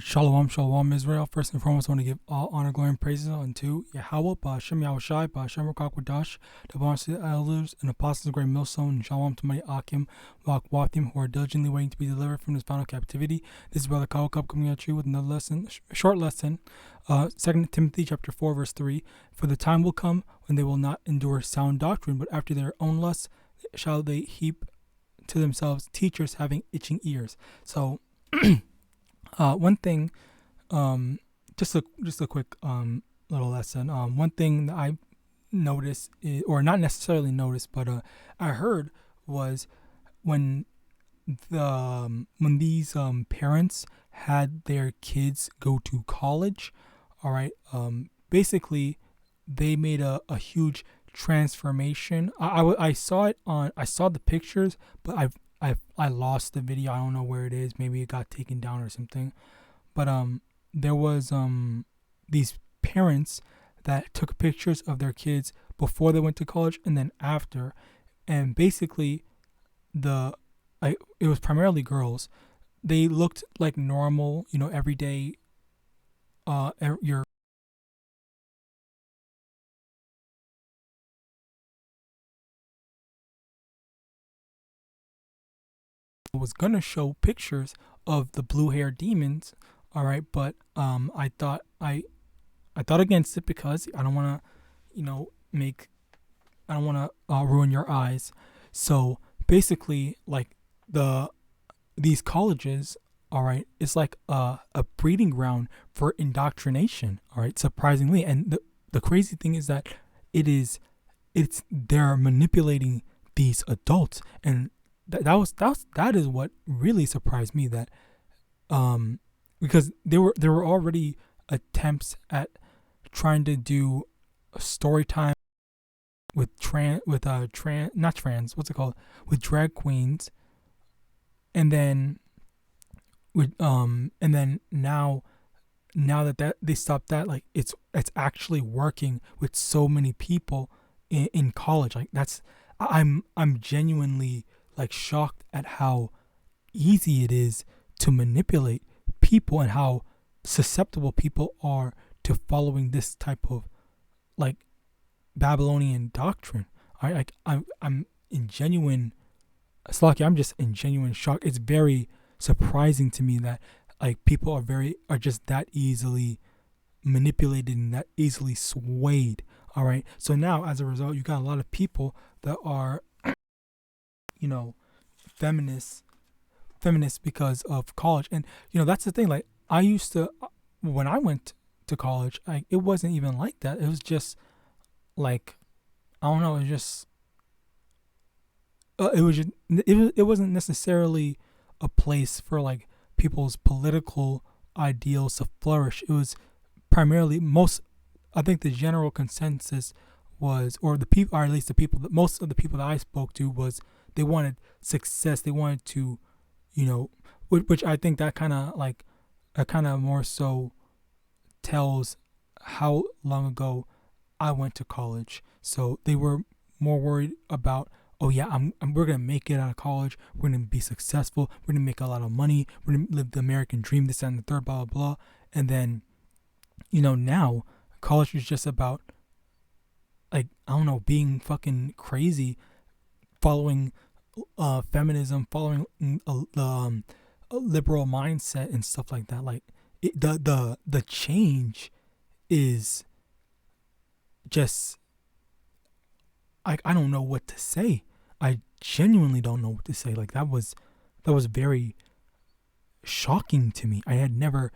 Shalom, shalom, Israel. First and foremost, I want to give all honor, glory, and praises unto YAHAWAH, Ba'ashem YAHAWASHI, Ba'ashem RICANS, the bonus to the elders and apostles of great millstone, and shalom to my Akim, who are diligently waiting to be delivered from this final captivity. This is Brother Kawakub coming at you with another lesson, short lesson. 2 Timothy chapter 4, verse 3. For the time will come when they will not endure sound doctrine, but after their own lusts shall they heap to themselves teachers having itching ears. So, one thing, just a quick little lesson. One thing that I noticed, or not necessarily noticed, but I heard was when these parents had their kids go to college. All right, basically they made a huge transformation. I saw the pictures, but I lost the video. I don't know where it is. Maybe it got taken down or something. But there was these parents that took pictures of their kids before they went to college and then after, and basically it was primarily girls. They looked like normal, everyday. Your was gonna show pictures of the blue hair demons, all right, but I thought against it because I don't want to ruin your eyes. So basically, like these colleges, all right, it's like a breeding ground for indoctrination, all right, surprisingly. And the crazy thing is that they're manipulating these adults, and that is what really surprised me, that because there were already attempts at trying to do a story time with with drag queens, and then now that they stopped that, like it's actually working with so many people in college. Like I'm genuinely like shocked at how easy it is to manipulate people and how susceptible people are to following this type of like Babylonian doctrine. I'm in genuine Slaki, I'm just in genuine shock. It's very surprising to me that like people are just that easily manipulated and that easily swayed. All right. So now as a result, you got a lot of people that are feminists because of college. And that's the thing, like I used to, when I went to college, it wasn't even like that. It was just like, I don't know, it wasn't necessarily a place for like people's political ideals to flourish. It was primarily I think the general consensus was, or the people, or at least most of the people that I spoke to, was they wanted success. They wanted to, which I think that kind of more so tells how long ago I went to college. So they were more worried about, oh yeah, we're gonna make it out of college. We're gonna be successful. We're gonna make a lot of money. We're gonna live the American dream. This and the third, blah blah blah. And then, now college is just about, like, I don't know, being fucking crazy, following feminism, following a liberal mindset and stuff like that. Like the change is just, I don't know what to say. I genuinely don't know what to say. Like that was very shocking to me. I had never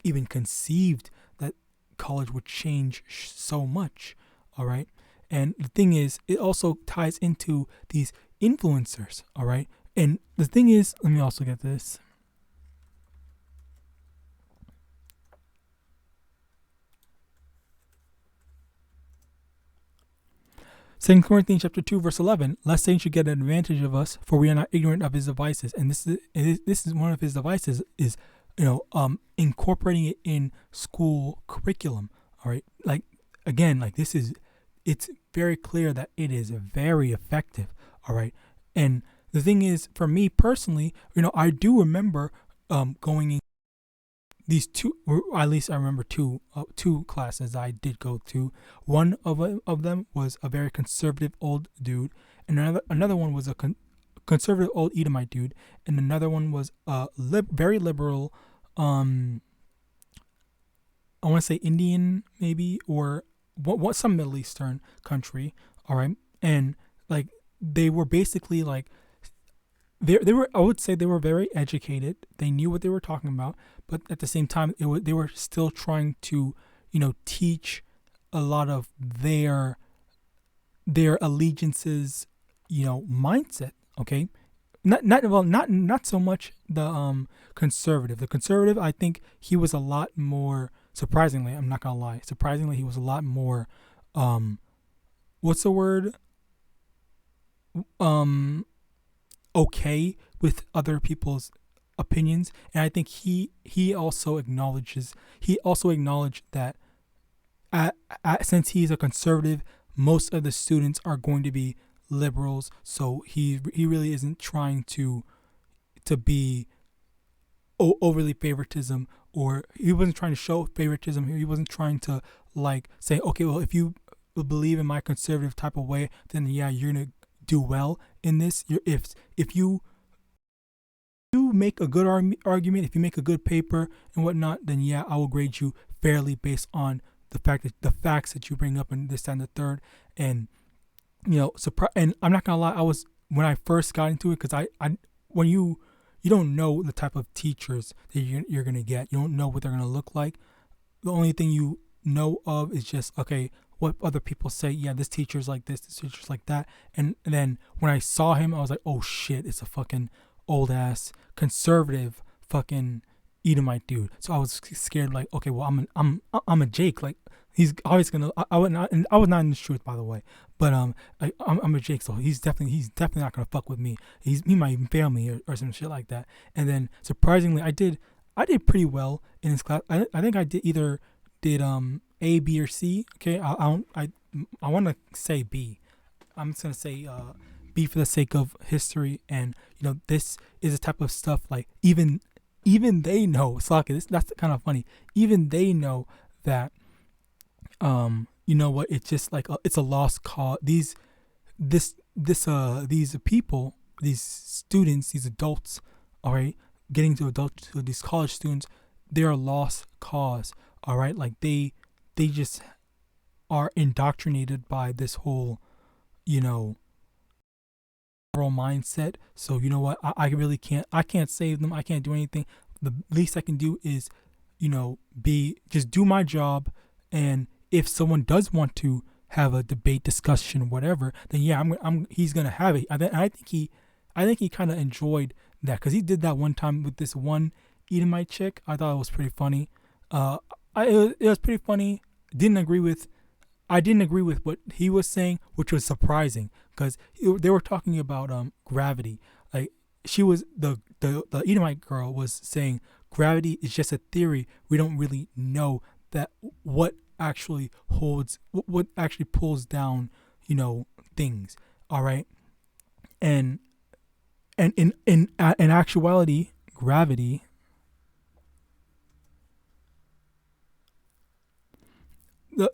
even conceived that college would change so much. All right. And the thing is, it also ties into these influencers. All right. And the thing is, let me also get this. Second Corinthians chapter 2, verse 11, lest Satan should get an advantage of us, for we are not ignorant of his devices. And this is one of his devices, is incorporating it in school curriculum. All right. Like, again, like it's very clear that it is very effective. All right. And the thing is, for me personally, I do remember going in these two, or at least I remember two classes I did go to. One of them was a very conservative old dude, and another one was a conservative old Edomite dude, and another one was a very liberal, I want to say Indian maybe, or what some Middle Eastern country. All right, and like they were basically like they were, I would say they were very educated. They knew what they were talking about, but at the same time they were still trying to teach a lot of their allegiances, mindset. Okay, not so much the conservative. The conservative, I think he was a lot more, surprisingly, I'm not gonna lie, surprisingly he was a lot more what's the word, okay with other people's opinions. And I think he also acknowledged that since he's a conservative, most of the students are going to be liberals, so he really isn't trying to be overly favoritism, or he wasn't trying to show favoritism. He wasn't trying to like say, okay, well, if you believe in my conservative type of way, then yeah, you're gonna do well in this. If you make a good argument, if you make a good paper and whatnot, then yeah, I will grade you fairly based on the facts that you bring up and this, that, and the third. And and I'm not gonna lie, when I first got into it, because when you don't know the type of teachers that you're gonna get, you don't know what they're gonna look like. The only thing you know of is just, okay, what other people say. Yeah, this teacher's like this teacher's like that. And then when I saw him, I was like, oh shit, it's a fucking old ass conservative fucking Edomite dude. So I was scared, like, okay, well, I'm a Jake, like he's always gonna. I was not in the truth, by the way, but I'm a Jake, so he's definitely not gonna fuck with me. He might even fail me or some shit like that. And then surprisingly, I did pretty well in his class. I think I did either A, B, or C. Okay, I want to say B. I'm just gonna say B for the sake of history. And this is a type of stuff like even they know. Slaki, that's kind of funny. Even they know that what, it's just like it's a lost cause. These people, these students, these adults, all right, getting to these college students, they're a lost cause. All right, like they just are indoctrinated by this whole moral mindset. So you know what, I really can't save them. I can't do anything. The least I can do is just do my job. And if someone does want to have a debate, discussion, whatever, then yeah, he's gonna have it. I think he kind of enjoyed that, because he did that one time with this one Edomite chick. I thought it was pretty funny. It was pretty funny. I didn't agree with what he was saying, which was surprising, because they were talking about gravity. Like, she was the Edomite girl was saying gravity is just a theory. We don't really know that what actually pulls down things. All right, and in actuality, gravity.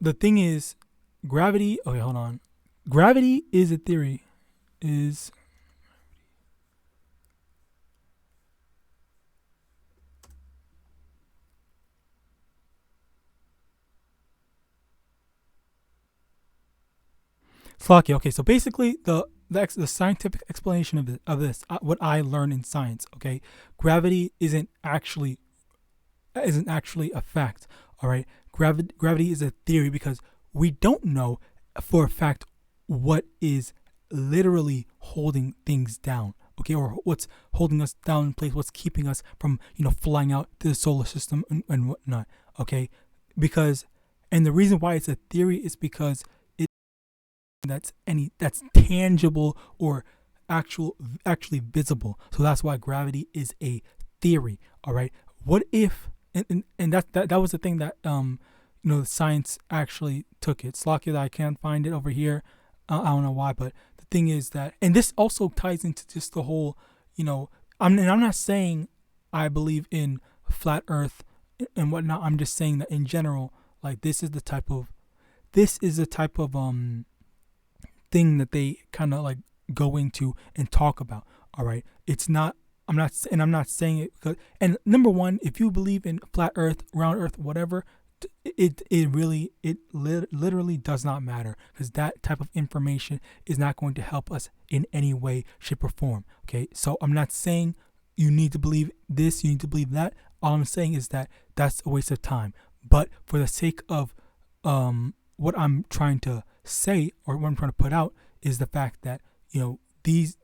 The thing is, gravity. Okay, hold on. Gravity is a theory. Slocky. Okay, so basically the scientific explanation of this, what I learned in science. Okay, gravity isn't actually a fact. All right, gravity is a theory, because we don't know for a fact what is literally holding things down. Okay, or what's holding us down in place, what's keeping us from flying out to the solar system and whatnot. Okay, and the reason why it's a theory is because that's tangible or actually visible. So that's why gravity is a theory. All right, what if and that was the thing that the science actually took it. It's lucky that I can't find it over here. I don't know why, but the thing is that, and this also ties into just the whole I'm not saying I believe in flat earth and whatnot. I'm just saying that in general, like this is the type of thing that they kind of like go into and talk about. All right, it's not. I'm not saying it because. And number one, if you believe in flat Earth, round Earth, whatever, it literally does not matter, because that type of information is not going to help us in any way, shape, or form. Okay, so I'm not saying you need to believe this, you need to believe that. All I'm saying is that that's a waste of time. But for the sake of what I'm trying to say, or what I'm trying to put out, is the fact that, you know, these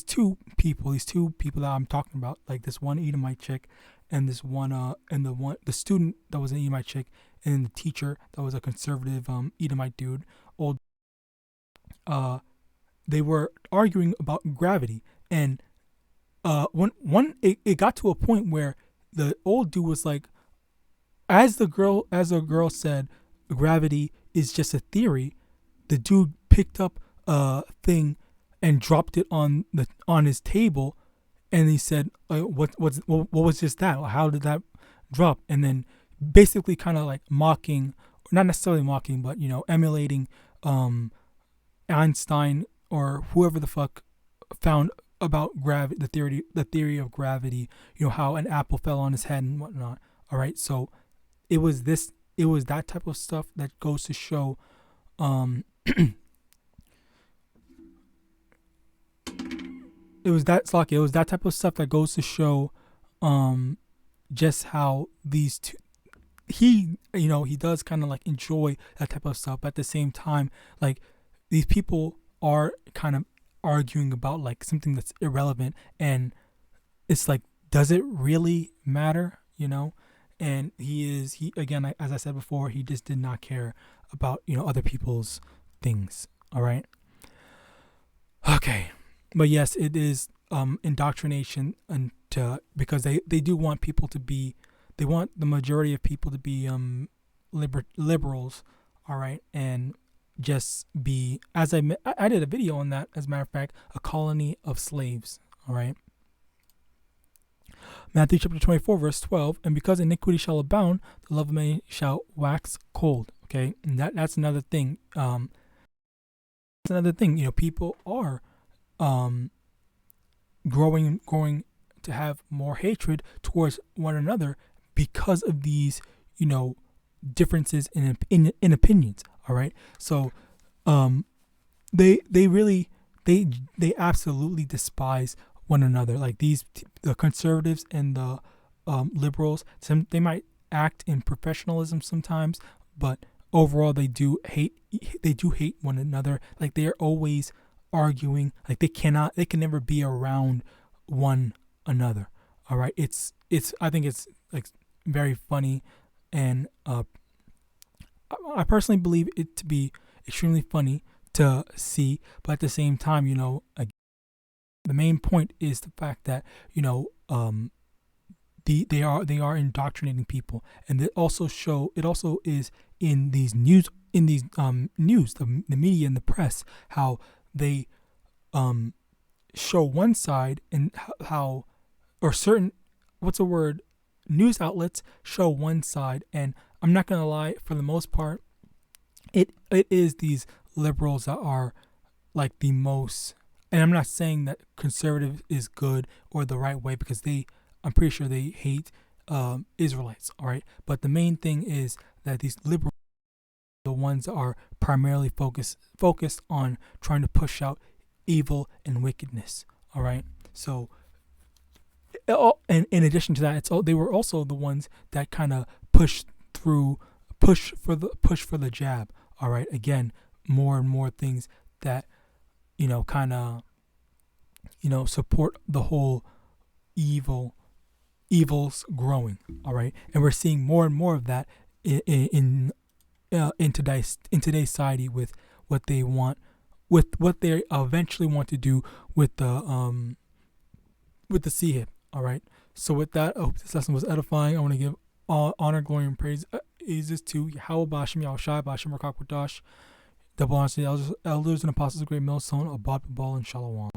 two people that I'm talking about, like this one Edomite chick and this one and the student that was an Edomite chick, and the teacher that was a conservative Edomite dude, they were arguing about gravity. And it got to a point where the old dude was like, as the girl said, gravity is just a theory, the dude picked up a thing and dropped it on his table, and he said, what was just that? How did that drop? And then basically kind of like mocking, not necessarily mocking, but, you know, emulating Einstein or whoever the fuck found about gravity, the theory of gravity, you know, how an apple fell on his head and whatnot. All right, so it was that type of stuff that goes to show it was that type of stuff that goes to show just how these two, he does kind of like enjoy that type of stuff, but at the same time, like, these people are kind of arguing about like something that's irrelevant, and it's like, does it really matter, you know? And he again, as I said before, he just did not care about, you know, other people's things. All right, okay. But yes, it is indoctrination, and because they do want people to be, they want the majority of people to be liberals, all right, and just be, as I did a video on that, as a matter of fact, a colony of slaves, all right. Matthew chapter 24, verse 12, and because iniquity shall abound, the love of many shall wax cold. Okay, and that's another thing. That's another thing. You know, people are growing to have more hatred towards one another because of these, you know, differences in opinions. All right, so they absolutely despise one another. Like the conservatives and the liberals, they might act in professionalism sometimes, but overall they do hate one another. Like, they're always arguing. Like, they can never be around one another. All right, I think it's like very funny, and I personally believe it to be extremely funny to see, but at the same time, you know, the main point is the fact that, you know, they are indoctrinating people, and it also is in these news, the media and the press, how they show one side, and how, or certain, news outlets show one side, and I'm not gonna lie, for the most part, it is these liberals that are like the most. And I'm not saying that conservative is good or the right way, because I'm pretty sure they hate Israelites, all right? But the main thing is that these liberals are the ones that are primarily focused on trying to push out evil and wickedness, all right? So, and in addition to that, they were also the ones that kind of push for the jab, all right? Again, more and more things that, you know, kind of, you know, support the whole evils growing, all right? And we're seeing more and more of that in today's society, with what they want, with what they eventually want to do with the CHIP, all right? So with that, I hope this lesson was edifying. I want to give all honor, glory, and praise is to YAHAWASHI, double honors to the elders and apostles of Great Millstone, Abad, Babal, and Shalom.